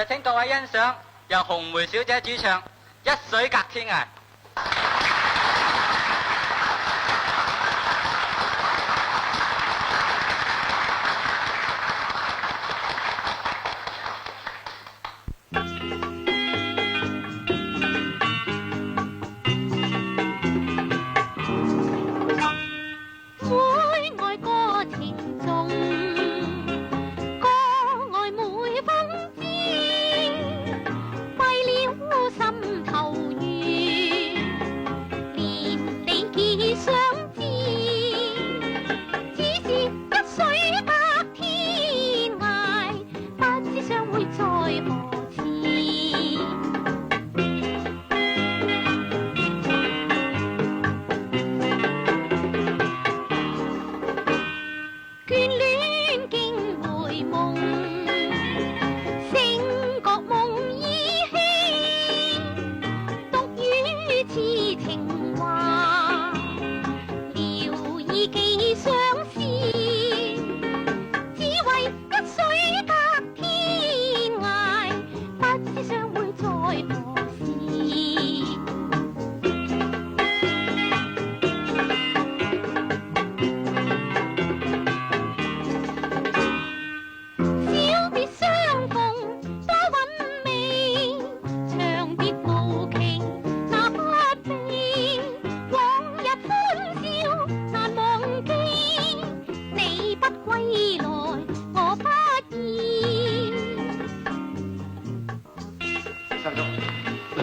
就請各位欣賞由紅梅小姐主唱《一水隔天涯》。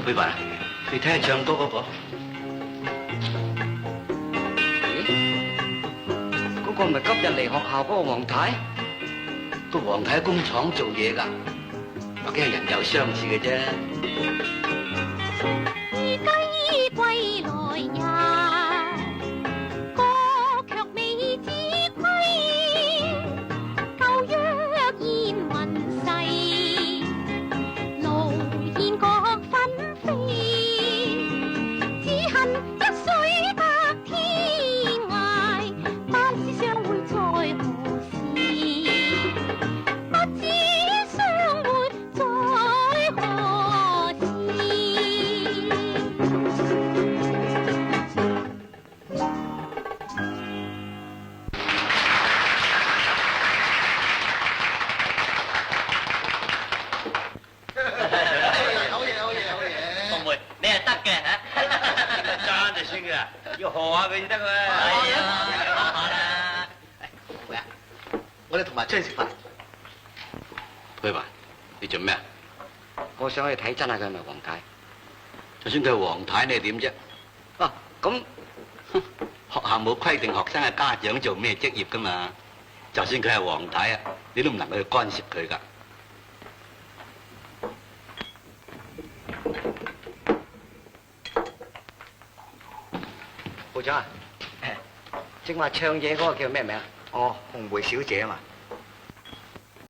佩雲，你睇下唱歌嗰個，嗰個唔係今日嚟學校嗰個黃太？個黃太喺工廠做嘢㗎，或者係人有相似嘅啫。魚雞歸來呀，歌卻未知歸，舊約燕雲逝，勞燕各紛飛，只恨一水隔天涯，不知相會在何時，不知相會在何時。紅梅，你係得嘅嚇，爭就算㗎，要學下佢先得㗎。係啊，學下啦。紅梅啊，我哋同埋出去食飯。佩雲，你做咩啊？我想去睇真下佢係咪黃太。就算佢係黃太，你係點啫？啊，咁學校冇規定學生嘅家長做咩職業㗎嘛。就算佢係黃太啊，你都唔能夠去干涉佢㗎。部長啊，正話唱嘢嗰個叫咩名啊？哦，紅梅小姐啊嘛。